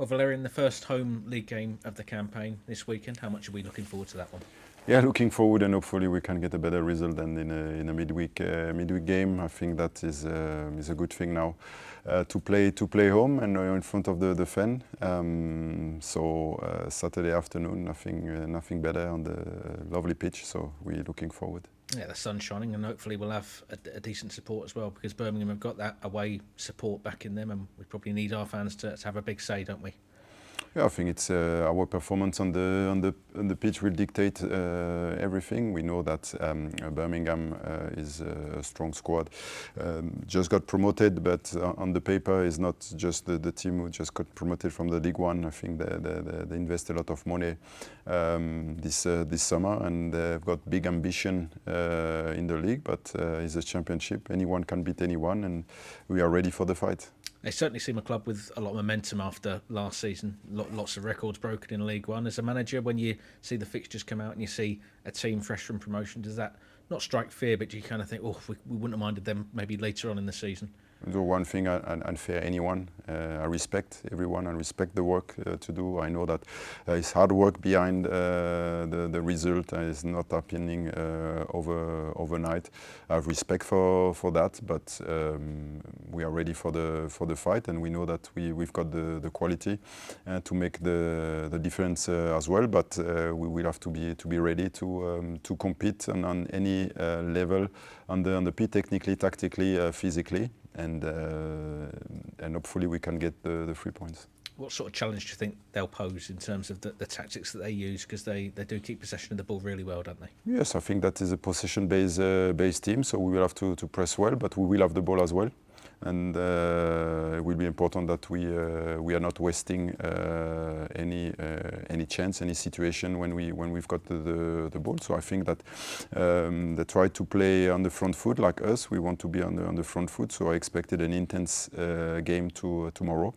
Well, Valerien, the first home league game of the campaign this weekend. How much are we looking forward to that one? Yeah, looking forward, and hopefully we can get a better result than in a midweek game. I think that is a good thing now to play home and in front of the fan. Saturday afternoon, nothing better on the lovely pitch. So we're looking forward. Yeah, the sun's shining, and hopefully we'll have a decent support as well, because Birmingham have got that away support back in them, and we probably need our fans to have a big say, don't we? Yeah, I think it's our performance on the pitch will dictate everything. We know that Birmingham is a strong squad. Just got promoted, but on the paper is not just the team who just got promoted from the League One. I think they invest a lot of money this summer, and they've got big ambition in the league. But it's a championship; anyone can beat anyone, and we are ready for the fight. They certainly seem a club with a lot of momentum after last season. Lots of records broken in League One. As a manager, when you see the fixtures come out and you see a team fresh from promotion, does that not strike fear, but do you kind of think, we wouldn't have minded them maybe later on in the season? The one thing I fear anyone. I respect everyone. I respect the work to do. I know that it's hard work behind the result. It's not happening overnight. I have respect for that, but we are ready for the fight, and we know that we've got the quality to make the difference as well. But we will have to be ready to compete on any level on the pitch, technically, tactically, physically. And hopefully we can get the 3 points. What sort of challenge do you think they'll pose in terms of the tactics that they use? Because they do keep possession of the ball really well, don't they? Yes, I think that is a possession-based team, so we will have to press well, but we will have the ball as well. And it will be important that we are not wasting any chance, any situation when we've got the ball. So I think that they try to play on the front foot like us. We want to be on the front foot. So I expected an intense game tomorrow,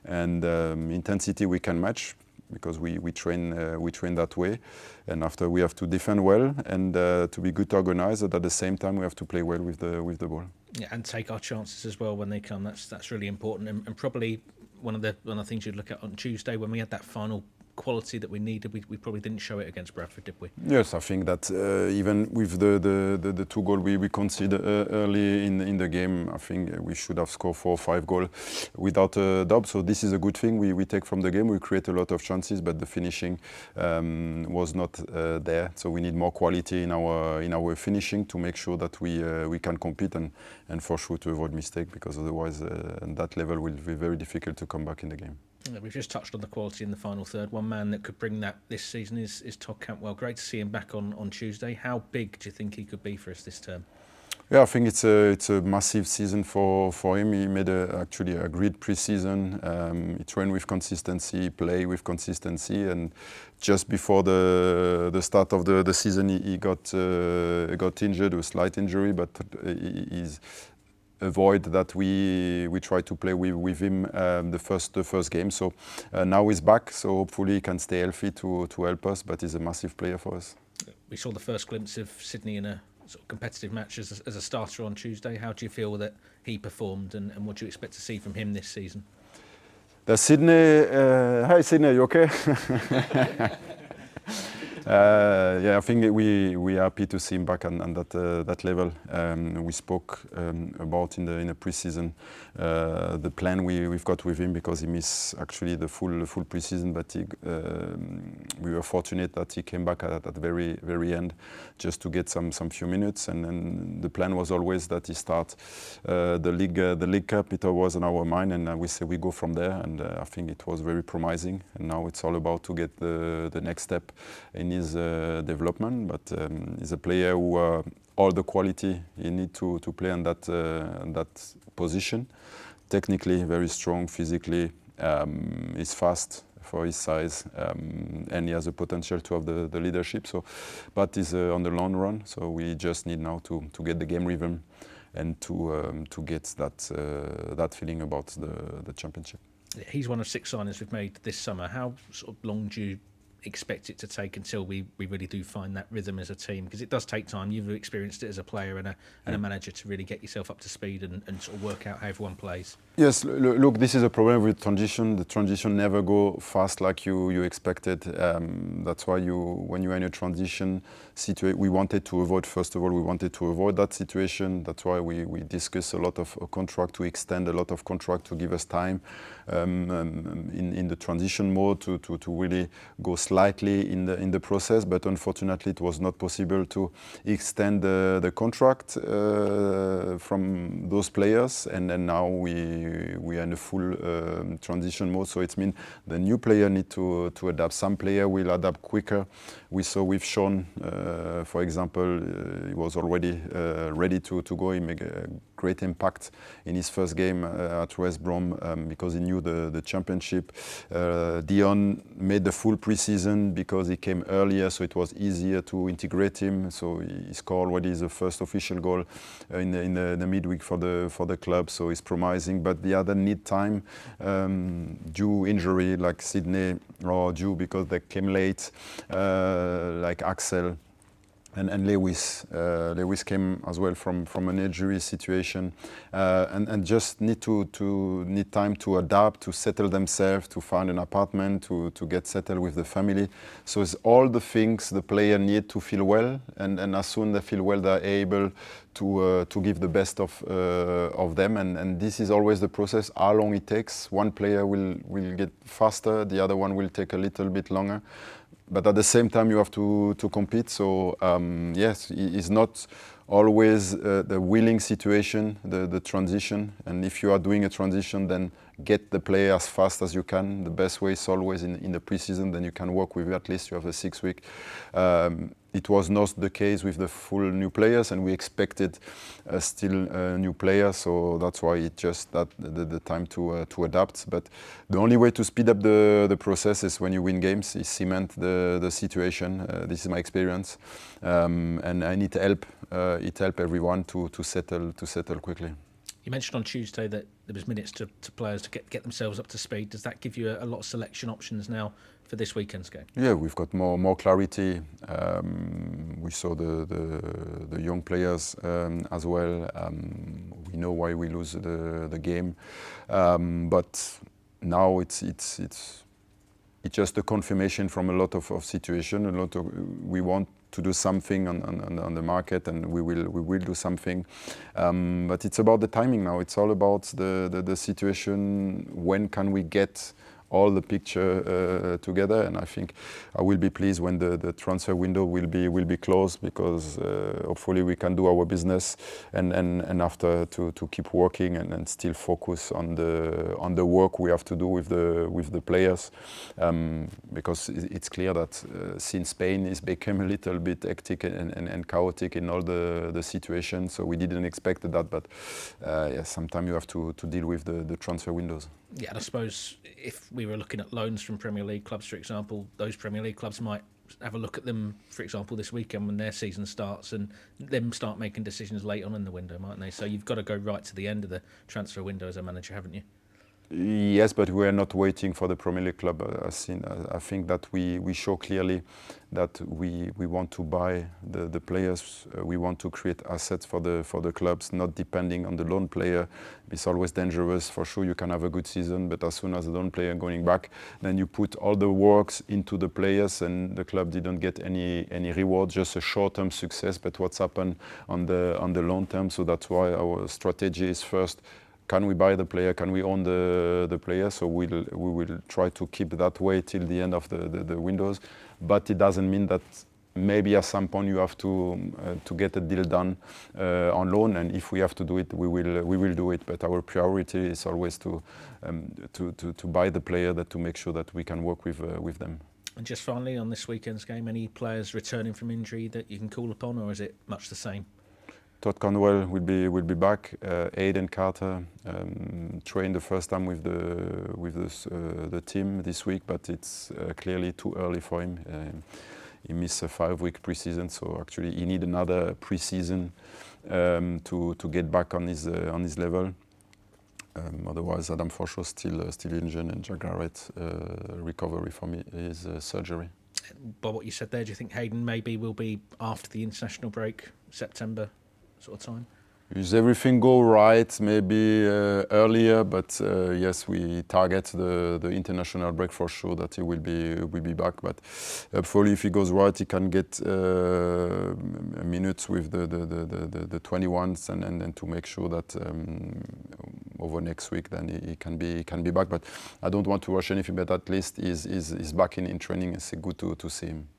and intensity we can match, because we train that way, and after we have to defend well and to be good organized. At the same time, we have to play well with the ball. Yeah, and take our chances as well when they come. That's really important, and probably one of the things you'd look at on Tuesday when we had that final quality that we needed. We probably didn't show it against Bradford, did we? Yes, I think that even with the 2 goals we conceded early in the game, I think we should have scored 4 or 5 goals without a doubt. So this is a good thing we take from the game. We create a lot of chances, but the finishing was not there. So we need more quality in our finishing to make sure that we can compete and for sure to avoid mistake, because otherwise at that level will be very difficult to come back in the game. Yeah, we've just touched on the quality in the final third. One man that could bring that this season is Todd Cantwell. Great to see him back on Tuesday. How big do you think he could be for us this term? Yeah, I think it's a massive season for him. He made actually a great pre-season. He trained with consistency, play with consistency, and just before the start of the season, he got injured, a slight injury, but he's avoid that we try to play with him the first game. So now he's back, so hopefully he can stay healthy to help us, but he's a massive player for us. We saw the first glimpse of Sydney in a sort of competitive match as a starter on Tuesday. How do you feel that he performed, and what do you expect to see from him this season? Sydney, hi Sydney, you okay? Yeah, I think we are happy to see him back on that level. We spoke about in the pre-season the plan we've got with him, because he missed actually the full pre-season, but we were fortunate that he came back at the very end just to get some few minutes, and then the plan was always that he start the league cup. It was on our mind, and we say we go from there, and I think it was very promising, and now it's all about to get the next step in his development. But he's a player who all the quality he need to play on that position. Technically very strong, physically he's fast for his size, and he has the potential to have the leadership. So, but he's on the long run. So we just need now to get the game rhythm and to get that feeling about the championship. He's one of 6 signings we've made this summer. How sort of long do you expect it to take until we really do find that rhythm as a team? Because it does take time. You've experienced it as a player and a manager to really get yourself up to speed and sort of work out how everyone plays. Yes, look, this is a problem with transition. The transition never go fast like you expected. That's why when you're in a transition situation, we wanted to avoid, first of all, we wanted to avoid that situation. That's why we discuss a lot of contract, to extend a lot of contract to give us time in the transition mode to really go slightly in the process. But unfortunately, it was not possible to extend the contract from those players. And then now we are in a full transition mode. So it means the new player need to adapt. Some player will adapt quicker. We saw with Sean, for example, he was already ready to go. He made a great impact in his first game at West Brom because he knew the championship. Dion made the full preseason because he came earlier, so it was easier to integrate him. So he scored already his first official goal in the midweek for the club. So it's promising. But the other need time due injury, like Sydney, or due because they came late, like Axel. And Lewis came as well from an injury situation, and just need time to adapt, to settle themselves, to find an apartment, to get settled with the family. So it's all the things the player need to feel well, and as soon they feel well, they're able to give the best of them. And this is always the process. How long it takes? One player will get faster, the other one will take a little bit longer. But at the same time, you have to compete. So yes, it's not always the willing situation, the transition. And if you are doing a transition, then get the player as fast as you can. The best way is always in the preseason. Then you can work with at least you have a 6 week. It was not the case with the full new players, and we expected still new players. So that's why it just that the time to adapt. But the only way to speed up the process is when you win games, is cement the situation. This is my experience, and I need help. It help everyone to settle quickly. You mentioned on Tuesday that there was minutes to players to get themselves up to speed. Does that give you a lot of selection options now for this weekend's game? Yeah, we've got more clarity. We saw the young players as well. We know why we lose the game, but now it's just a confirmation from a lot of situation. We want to do something on the market, and we will do something. But it's about the timing now. It's all about the situation. When can we get all the picture together? And I think I will be pleased when the transfer window will be closed, because hopefully we can do our business and after to keep working and still focus on the work we have to do with the players, because it's clear that since Spain is become a little bit hectic and chaotic in all the situations, so we didn't expect that, but yeah, sometimes you have to deal with the transfer windows. Yeah, and I suppose if we were looking at loans from Premier League clubs, for example, those Premier League clubs might have a look at them, for example, this weekend when their season starts, and them start making decisions late on in the window, mightn't they? So you've got to go right to the end of the transfer window as a manager, haven't you? Yes, but we are not waiting for the Premier League club. I think that we show clearly that we want to buy the players. We want to create assets for the clubs, not depending on the loan player. It's always dangerous. For sure, you can have a good season, but as soon as the loan player going back, then you put all the works into the players, and the club didn't get any reward, just a short-term success. But what's happened on the long term? So that's why our strategy is first, can we buy the player? Can we own the player? So we will try to keep that way till the end of the windows. But it doesn't mean that maybe at some point you have to get a deal done on loan. And if we have to do it, we will do it. But our priority is always to buy the player, to make sure that we can work with them. And just finally, on this weekend's game, any players returning from injury that you can call upon, or is it much the same? Todd Conwell will be back. Aidan Carter trained the first time with the team this week, but it's clearly too early for him. He missed a 5-week preseason, so actually he need another preseason to get back on his level. Otherwise, Adam Forshaw still injured, and Jack Garrett recovery from his surgery. by what you said there, do you think Hayden maybe will be after the international break, September sort of time? If everything go right, maybe earlier, but yes, we target the international break for sure that he will be back. But hopefully, if he goes right, he can get minutes with the 21s, and then to make sure that over next week, then he can be back. But I don't want to rush anything. But at least he's back in training. It's good to see him.